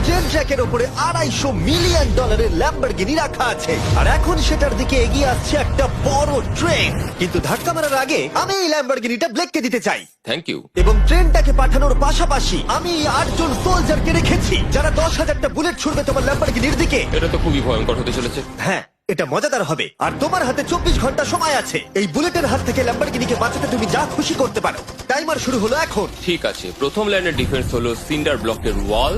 Train ট্র্যাকের উপরে $250 million Lamborghini রাখা আছে, আর এখন সেটার দিকে এগিয়ে আসছে একটা বড় ট্রেন। কিন্তু ধাক্কা মারার আগে আমি এই ল্যাম্বরগিনিটা ব্লেককে দিতে চাই। Thank you. এবং ট্রেনটাকে পাঠানোর পাশাপাশি আমি এই 8 জন সোলজারকে রেখেছি যারা 10,000টা বুলেট ছুড়বে তোমার ল্যাম্বরগিনির দিকে। এটা তো খুবই ভয়ঙ্কর হতে চলেছে। হ্যাঁ, এটা মজাদার হবে। আর তোমার হাতে 24 ঘন্টা সময় আছে। এই বুলেটের হাত থেকে ল্যাম্বরগিনিকে বাঁচাতে তুমি যা খুশি করতে পারো। টাইমার শুরু হলো এখন। ঠিক আছে, প্রথম লাইনের ডিফেন্স হলো সিন্ডার ব্লকের ওয়াল,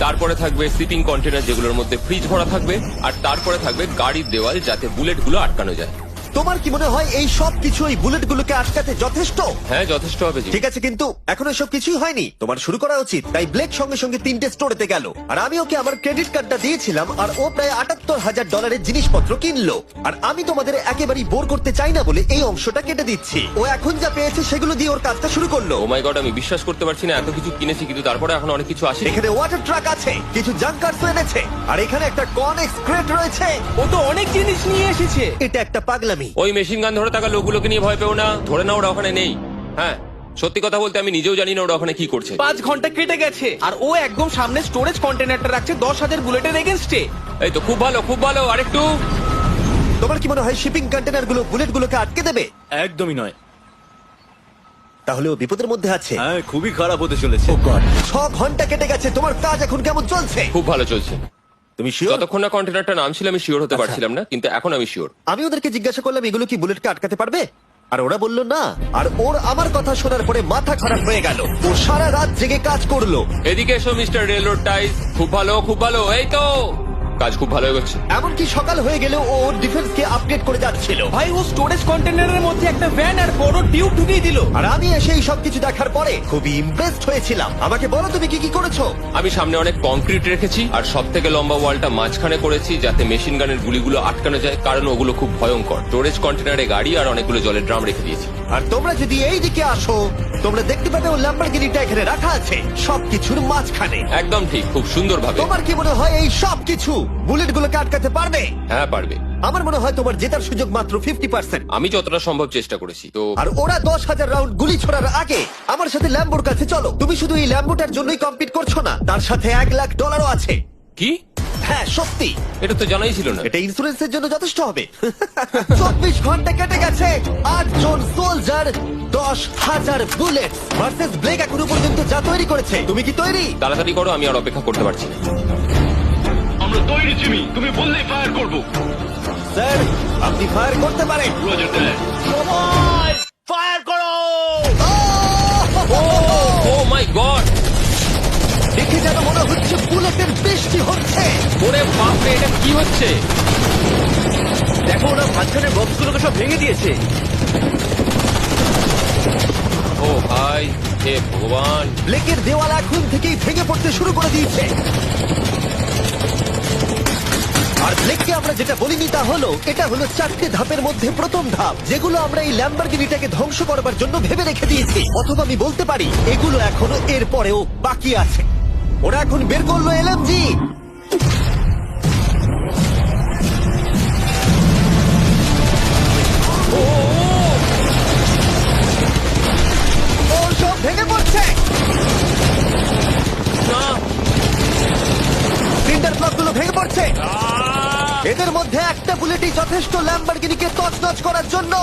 তারপরে থাকবে শিপিং কন্টেনার যেগুলোর মধ্যে ফ্রিজ ভরা থাকবে, আর তারপরে থাকবে গাড়ির দেওয়াল যাতে বুলেটগুলো আটকানো যায়। তোমার কি মনে হয় এই সব কিছু এই বুলেটগুলোকে আটকাতে যথেষ্ট? হ্যাঁ, যথেষ্ট হবে জি। ঠিক আছে, কিন্তু এখন এসব কিছুই হয়নি। তোমার শুরু করা উচিত। তাই ব্লেক সঙ্গে সঙ্গে 3টে স্টোরেতে গেল, আর আমি ওকে আমার ক্রেডিট কার্ডটা দিয়েছিলাম, আর ও প্রায় $78,000 জিনিসপত্র কিনলো। আর আমি তোমাদের একেবারেই বোর করতে চাই না বলে এই অংশটা কেটে দিচ্ছি। ও এখন যা পেয়েছে সেগুলো দিয়ে ওর কাজটা শুরু করলো। ও মাই গড, আমি বিশ্বাস করতে পারছি না এত কিছু কিনেছি কিন্তু তারপরে এখন অনেক কিছু আসে। এখানে ওয়াটার ট্রাক আছে, কিছু জাঙ্কারস এনেছে, আর এখানে একটা কনেক্স ক্রেট রয়েছে। ও তো অনেক জিনিস নিয়ে এসেছে। এটা একটা পাগলামি। ওই মেশিন গান ধরে থাকা লোকগুলোকে নিয়ে ভয় পেও না, ধরে না ওরা ওখানে নেই। হ্যাঁ, সত্যি কথা বলতে আমি নিজেও জানি না ওরা ওখানে কি করছে। 5 ঘন্টা কেটে গেছে আর ও একদম সামনে স্টোরেজ কন্টেনারটা রাখছে 10,000 বুলেটের এগেনস্টে। এই তো খুব ভালো, খুব ভালো। আরেকটু। তোমার কি মনে হয় শিপিং কন্টেনারগুলো বুলেটগুলোকে আটকে দেবে? একদমই নয়। তাহলে ও বিপদের মধ্যে আছে। হ্যাঁ, খুবই খারাপ হতে চলেছে। 6 ঘন্টা কেটে গেছে। তোমার কাজ এখন কেমন চলছে? খুব ভালো চলছে। তুমি শিওর? যতক্ষণ না কন্টেনারটা নামছিল আমি শিওর হতে পারছিলাম না, কিন্তু এখন আমি শিওর। আমি ওদেরকে জিজ্ঞাসা করলাম এগুলো কি বুলেটকে আটকাতে পারবে, আর ওরা বললো না। আর ওর আমার কথা শোনার পরে মাথা খারাপ হয়ে গেল। ও সারা রাত জেগে কাজ করলো। এদিকে এসো মিস্টার রেলরোড টাইস। খুব ভালো, খুব ভালো। এই তো কাজ খুব ভালো এগোচ্ছে। এমনকি সকাল হয়ে গেলেও ও ওর ডিফেন্সকে আপডেট করে যাচ্ছিল। ভাই ও স্টোরেজ কন্টেনারের মধ্যে একটা ভ্যান আর বড় টিউব ঢুকিয়ে দিল। আর আমি এসে এই সবকিছু দেখার পরে খুবই ইমপ্রেসড হয়েছিলাম। আমাকে বলো তুমি কি কি করেছো? আমি সামনে অনেক কংক্রিট রেখেছি আর সব থেকে লম্বা ওয়ালটা মাঝখানে করেছি যাতে মেশিন গানের গুলিগুলো আটকানো যায়, কারণ ওগুলো খুব ভয়ঙ্কর। স্টোরেজ কন্টেনারে গাড়ি আর অনেকগুলো জলের ড্রাম রেখে দিয়েছি। আর তোমরা যদি এই দিকে আসো তোমরা দেখতে পাবে ও ল্যাম্বরগিনিটা এখানে রাখা আছে সবকিছুর মাঝখানে। একদম ঠিক, খুব সুন্দর ভাবে। তোমার কি মনে হয় এই সবকিছু বুলেটগুলোকে আটকাতে পারবে? হ্যাঁ, পারবে। আমার মনে হয় তোমার জেতার সুযোগ মাত্র 50%। আমি যতটা সম্ভব চেষ্টা করেছি। তো আর ওরা 10,000 রাউন্ড গুলি ছোড়ার আগে আমার সাথে ল্যাম্বোর কাছে চলো। তুমি শুধু এই ল্যাম্বোটার জন্যই কম্পিট করছো না, তার সাথে $1,00,000 আছে। কি? হ্যাঁ সত্যি, এটা তো জানাই ছিল না। এটা ইন্স্যুরেন্সের জন্য যথেষ্ট হবে। 24 ঘন্টা কেটে গেছে। 8 জন সোলজার, 10,000 বুলেট ভার্সেস ব্লেক এখনো পর্যন্ত যা তৈরি করেছে। তুমি কি তৈরি? তাড়াতাড়ি করো, আমি আর অপেক্ষা করতে পারছি না। আমরা তৈরি জিমি, তুমি বললেই ফায়ার করব। স্যার আপনি ফায়ার করতে পারেন। রোজার দ্যাট। ফায়ার করো। ও মাই গড, দেখে যেন মনে হচ্ছে বুলেটের বৃষ্টি হচ্ছে। ওরে বাপ রে, এটা কি হচ্ছে? দেখো, ওরা মাঝখানের বক্সগুলোকে সব ভেঙে দিয়েছে। ও ভাই, হে ভগবান। ব্লেকের দেওয়াল এখন থেকেই ভেঙে পড়তে শুরু করে দিয়েছে। আর ব্লেককে আমরা যেটা বলিনি তা হলো এটা হলো 4টে ধাপের মধ্যে প্রথম ধাপ, যেগুলো আমরা এই ল্যাম্বরগিনিটাকে ধ্বংস করবার জন্য ভেবে রেখে দিয়েছি। অথবা আমি বলতে পারি এগুলো এখনো এর পরেও বাকি আছে। ওরা এখন বের করলো এলএমজি। ও সব ভেঙে পড়ছে। না, সিন্ডার ব্লকগুলো ভেঙে পড়ছে। এদের মধ্যে একটা বুলেটই যথেষ্ট ল্যাম্বরগিনিকে তছনছ করার জন্য।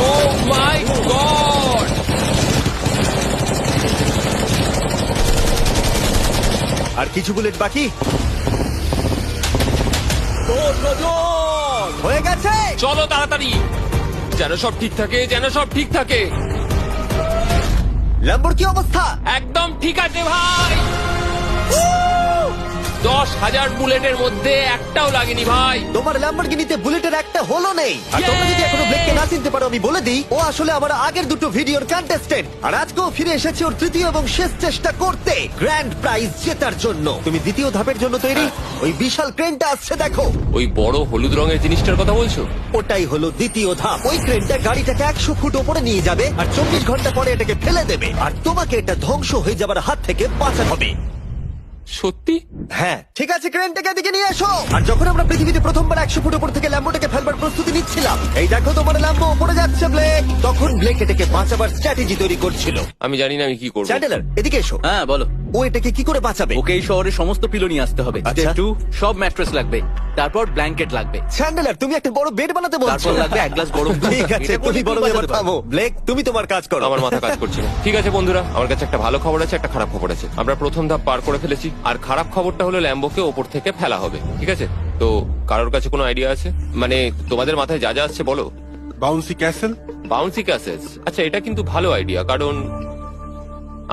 ও মাই গড। আর কিছু বুলেট বাকি। হয়ে গেছে। চলো তাড়াতাড়ি, যেন সব ঠিক থাকে, যেন সব ঠিক থাকে। ল্যাম্বোর কি অবস্থা? একদম ঠিক আছে ভাই। 10,000 বুলেটের মধ্যে একটাও লাগেনি ভাই। তোমার ল্যাম্বরগিনিতে বুলেটের একটা হলো নেই। আর তোমরা যদি এখনো ব্লেককে না চিনতে পারো আমি বলে দিই, ও আসলে আমার আগের দুটো ভিডিওর কন্টেস্টেন্ট। আর আজকেও ফিরে এসেছে ওর তৃতীয় এবং শেষ চেষ্টা করতে গ্র্যান্ড প্রাইজ জেতার জন্য। তুমি দ্বিতীয় ধাপের জন্য তৈরি? ওই বিশাল ক্রেনটা আসছে দেখো। ওই বড় হলুদ রঙের জিনিসটার কথা বলছো? ওটাই হলো দ্বিতীয় ধাপ। ওই ক্রেনটা গাড়িটাকে 100 ফুট ওপরে নিয়ে যাবে আর 24 ঘন্টা পরে এটাকে ফেলে দেবে। আর তোমাকে এটা ধ্বংস হয়ে যাবার হাত থেকে বাঁচাতে হবে। সত্যি? হ্যাঁ ঠিক আছে, ক্রেনটাকে এদিকে নিয়ে এসো। আর যখন আমরা পৃথিবীতে প্রথমবার 100 ফুট উপর থেকে ল্যাম্বোটাকে ফেলবার প্রস্তুতি নিচ্ছিলাম, এই দেখো তোমার ল্যাম্বো উপরে যাচ্ছে ব্লেক, তখন ব্লেক এটাকে বাঁচাবার স্ট্র্যাটেজি তৈরি করছিল। আমি জানি না আমি কি করবো। চ্যান্ডেলার এদিকে এসো। হ্যাঁ বলো। ও এটাকে কি করে বাঁচাবে? ওকে এই শহরে সমস্ত পিলো নিয়ে আসতে হবে। আচ্ছা। স্টেপ 2 সব ম্যাট্রেস লাগবে, তারপর ব্ল্যাঙ্কেট লাগবে, চ্যান্ডেলার তুমি একটা বড় বেড বানাতে বলছো? তারপর লাগবে এক গ্লাস গরম দুধ। ঠিক আছে, এটা তুমি করে বড় তুমি এবার বাঁচাতে থামো। ব্লেক তুমি তোমার কাজ করো। আমার মাথা কাজ করছে না। ঠিক আছে বন্ধুরা, আমার কাছে একটা ভালো খবর আছে, একটা খারাপ খবর আছে। আমরা প্রথম ধাপ পার করে ফেলেছি, আর খারাপ খবরটা হলো ল্যাম্বোকে ওপর থেকে ফেলা হবে। ঠিক আছে, তো কারোর কাছে কোনো আইডিয়া আছে? মানে তোমাদের মাথায় যা যা আসছে বলো। Bouncy castle. বাউন্সি ক্যাসেস, আচ্ছা এটা কিন্তু ভালো আইডিয়া, কারণ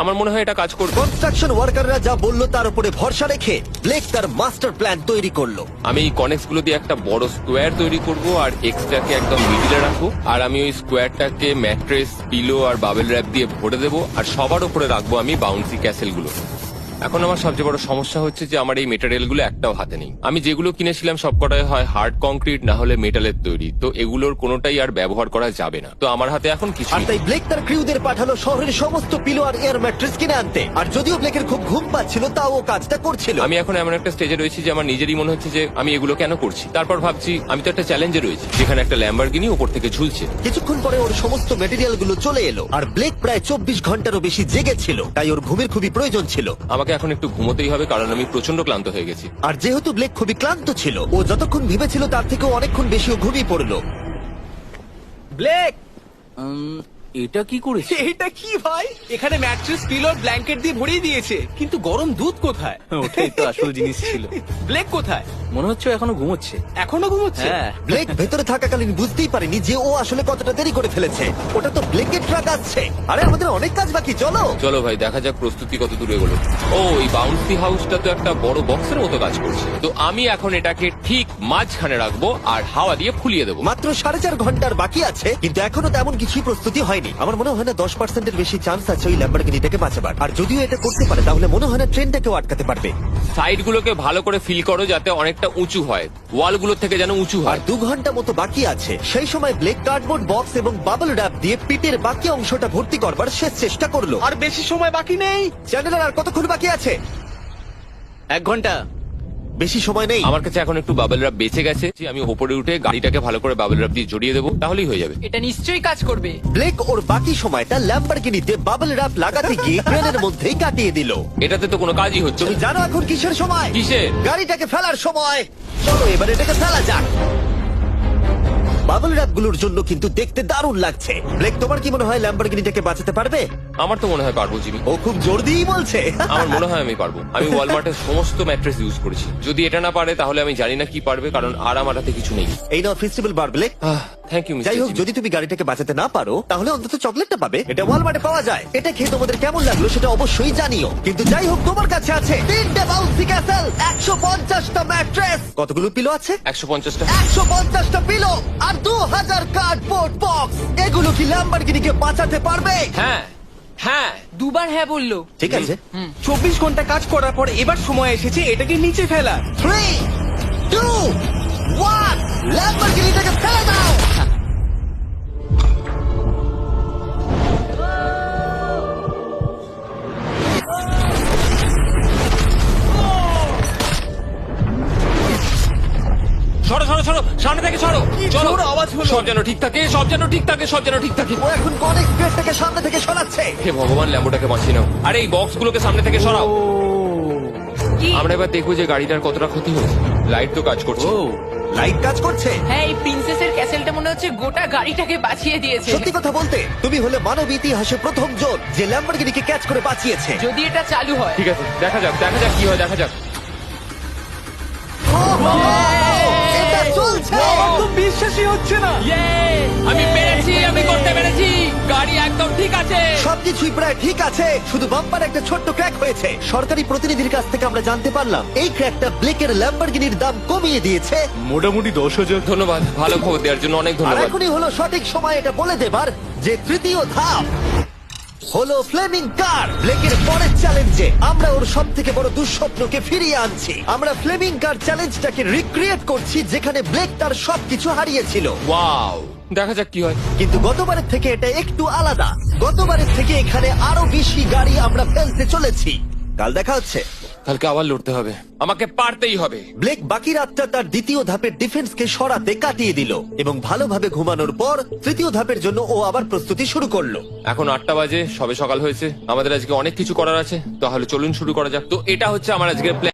আমার মনে হয় এটা কাজ করবে। কনস্ট্রাকশন ওয়ার্কাররা যা বললো তার উপরে ভরসা রেখে ব্লেক তার মাস্টার প্ল্যান তৈরি করলো। আমি এই কনেক্স গুলো দিয়ে একটা বড় স্কোয়ার তৈরি করব, আর এক্সট্রাকে একদম মিডিলে রাখবো, আর আমি ওই স্কোয়ারটাকে ম্যাট্রেস, পিলো আর বাবেল র্যাপ দিয়ে ভরে দেবো, আর সবার উপরে রাখবো আমি বাউন্সি ক্যাসেল গুলো। এখন আমার সবচেয়ে বড় সমস্যা হচ্ছে যে আমার এই মেটেরিয়াল গুলো একটাও হাতে নেই। আমি যেগুলো কিনেছিলাম সবকটাই হয় হার্ড কংক্রিট না হলে মেটালের তৈরি, তো এগুলোর কোনোটাই আর ব্যবহার করা যাবে না। তো আমার হাতে এখন কিছু আর নেই। তাই ব্লেক তার ক্রিউদের পাঠালো শহরের সমস্ত পিলো আর এয়ার ম্যাট্রেস কিনে আনতে। আর যদিও ব্লেকের খুব ঘুম পাচ্ছিল, তাও ও কাজটা করছিল। আমি এখন এমন একটা স্টেজে রয়েছি যে আমার নিজেরই মনে হচ্ছে যে আমি এগুলো কেন করছি। তারপর ভাবছি আমি তো একটা চ্যালেঞ্জে রয়েছি, যেখানে একটা ল্যাম্বরগিনি উপর থেকে ঝুলছে। কিছুক্ষণ পরে ওর সমস্ত মেটেরিয়াল গুলো চলে এলো, আর ব্লেক প্রায় 24 ঘন্টারও বেশি জেগেছিল, তাই ওর ঘুমের খুবই প্রয়োজন ছিল। আমাকে এখন একটু ঘুমোতেই হবে, কারণ আমি প্রচন্ড ক্লান্ত হয়ে গেছি। আর যেহেতু ব্লেক খুবই ক্লান্ত ছিল, ও যতক্ষণ ভেবেছিল তার থেকেও অনেকক্ষণ বেশি ও ঘুমিয়ে পড়লো। ব্লেক, এটা কি করেছে? এটা কি ভাই? এখানে ম্যাট্রেস, পিলো, ব্ল্যাঙ্কেট দিয়ে ভরিয়ে দিয়েছে, কিন্তু গরম দুধ কোথায়? ওটাই তো আসল জিনিস ছিল। ব্লেক কোথায়? মনে হচ্ছে ও এখনো ঘুমোচ্ছে। এখনো ঘুমোচ্ছে? হ্যাঁ। ব্লেক ভেতরে থাকাকালীন বুঝতেই পারেনি যে ও আসলে কতটা দেরি করে ফেলেছে। ওটা তো ব্লেকের ট্রাক আসছে। আরে আমাদের অনেক কাজ বাকি, চলো। চলো ভাই, দেখা যাক প্রস্তুতি কত দূরে এগোলো। ও, এই বাউন্সি হাউসটা তো একটা বড় বক্সের মতো কাজ করছে। তো আমি এখন এটাকে ঠিক মাঝখানে রাখবো আর হাওয়া দিয়ে ফুলিয়ে দেবো। মাত্র 4.5 ঘন্টার বাকি আছে, কিন্তু এখনো তেমন কিছুই প্রস্তুতি হয়নি। আমার মনে হয় না 10%-এর বেশি চান্স আছে ওই ল্যাম্বরগিনিটাকে বাঁচাবার। আর যদিও এটা করতে পারে, তাহলে মনে হয় না ট্রেনটাকেও আটকাতে পারবে। সাইড গুলোকে ভালো করে ফিল করো যাতে অনেকটা উঁচু হয়, ওয়াল গুলোর থেকে যেন উঁচু আর হয়। 2 ঘন্টা মতো বাকি আছে। সেই সময় ব্লেক কার্ডবোর্ড বক্স এবং বাবল র্যাপ দিয়ে পিটের বাকি অংশটা ভর্তি করবার শেষ চেষ্টা করলো। আর বেশি সময় বাকি নেই। চ্যানেলের আর কতক্ষণ বাকি আছে? 1 ঘন্টা। বেশি সময় নেই। আমার কাছে এখন একটু বাবেল র্যাপ বেঁচে গেছে, যে আমি উপরে উঠে গাড়িটাকে ভালো করে বাবেল র্যাপ দিয়ে জড়িয়ে দেবো, তাহলেই হয়ে যাবে। এটা নিশ্চয়ই কাজ করবে। ব্লেক ওর বাকি সময়টা ল্যাম্বরগিনিতে বাবল র্যাপ লাগাতে গিয়ে ট্রেনের মধ্যেই কাটিয়ে দিল। এটাতে তো কোনো কাজই হচ্ছে তুমি না। জানো এখন কিসের সময়? কিসের? গাড়িটাকে ফেলার সময়। চলো এবার এটাকে ফেলা যাক। বাবল র্যাপ গুলোর জন্য কিন্তু দেখতে দারুণ লাগছে। ব্লেক, তোমার কি মনে হয় ল্যাম্বরগিনিটাকে বাঁচাতে পারবে? আমার তো মনে হয় পারবো জিমি। ও খুব জোর দিয়েই বলছে। আমার মনে হয় আমি পারবো। আমি ওয়ালমার্টের সমস্ত ম্যাট্রেস ইউজ করেছি। যদি এটা না পারে তাহলে আমি জানি না কি পারবে, কারণ আর আমার হাতে কিছু নেই। এই নাও ফেস্টিভ্যাল বার ব্লেক। থ্যাংক ইউ যাই হোক, যদি তুমি গাড়িটাকে বাঁচাতে না পারো তাহলে অন্তত চকলেটটা পাবে। এটা ওয়ালমার্টে পাওয়া যায়। এটা খেয়ে তোমাদের কেমন লাগলো সেটা অবশ্যই জানিও। কিন্তু যাই হোক, তোমার কাছে আছে 3টে বাউন্সি ক্যাসেল, 150টা ম্যাট্রেস, কতগুলো পিলো আছে? 150টা। 150টা পিলো আর 2000 কার্ডবোর্ড বক্স। এগুলো কি ল্যাম্বরগিনিকে বাঁচাতে পারবে? হ্যাঁ হ্যাঁ। দুবার হ্যাঁ বললো। ঠিক আছে। 24 ঘন্টা কাজ করার পর এবার সময় এসেছে এটাকে নিচে ফেলা। 3, 2, 1, ল্যাম্বরগিনিটাকে ফেলে দাও। সরো সরো সরো, সামনে থেকে সরো। চলো, জোর আওয়াজ হলো। সব যেন ঠিক থাকে, সব যেন ঠিক থাকে, সব যেন ঠিক থাকে। ও এখন কনেক্স প্লেটটাকে সামনে থেকে সরাচ্ছে। হে ভগবান, ল্যাম্বোটাকে বাঁচিয়ে নাও। আরে এই বক্স গুলোকে সামনে থেকে সরাও। কি? আমরা এবার দেখবো যে গাড়িটার কতটা ক্ষতি হয়েছে। লাইট তো কাজ করছে। ও লাইট কাজ করছে। হ্যাঁ, এই প্রিন্সেসের ক্যাসেলটা মনে হচ্ছে গোটা গাড়িটাকে বাঁচিয়ে দিয়েছে। সত্যি কথা বলতে তুমি হলে মানব ইতিহাসে প্রথম জন যে ল্যাম্বরগিনিকে ক্যাচ করে বাঁচিয়েছে। যদি এটা চালু হয়। ঠিক আছে, দেখা যাক দেখা যাক কি হয়, দেখা যাক। এটা চলছে। আমার তো বিশ্বাসই হচ্ছে না। আমি পেরেছি, আমি করতে পেরেছি। গাড়ি একদম ঠিক আছে। সবকিছুই প্রায় ঠিক আছে, শুধু বাম্পার একটা ছোট্ট ক্র্যাক হয়েছে। সরকারি প্রতিনিধির কাছ থেকে আমরা জানতে পারলাম এই ক্র্যাকটা ব্লেকের ল্যাম্বরগিনির দাম কমিয়ে দিয়েছে। মোটামুটি 10,000। ধন্যবাদ, ভালো খবর দেওয়ার জন্য অনেক আর ধন্যবাদ। এখনই হলো সঠিক সময় এটা বলে দেবার যে তৃতীয় ধাপ হলো ফ্লেমিং কার। ব্লেকের পরের চ্যালেঞ্জে আমরা ওর সব থেকে বড় দুঃস্বপ্নকে ফিরিয়ে আনছি। আমরা ফ্লেমিং কার চ্যালেঞ্জটাকে রিক্রিয়েট করছি যেখানে ব্লেক তার সবকিছু হারিয়েছিল। ওয়াও, দেখা যাক কি হয়। কিন্তু গতবারের থেকে এটা একটু আলাদা। গতবারের থেকে এখানে আরো বেশি গাড়ি আমরা ফেলতে চলেছি। কাল দেখা হচ্ছে। কালকে আবার লড়তে হবে, আমাকে পারতেই হবে। ব্লেক বাকি রাতটা তার দ্বিতীয় ধাপের ডিফেন্সকে সরাতে কাটিয়ে দিল এবং ভালোভাবে ঘুমানোর পর তৃতীয় ধাপের জন্য ও আবার প্রস্তুতি শুরু করলো। এখন 8টা বাজে, সবে সকাল হয়েছে, আমাদের আজকে অনেক কিছু করার আছে, তাহলে চলুন শুরু করা যাক। তো এটা হচ্ছে আমার আজকের প্ল্যান।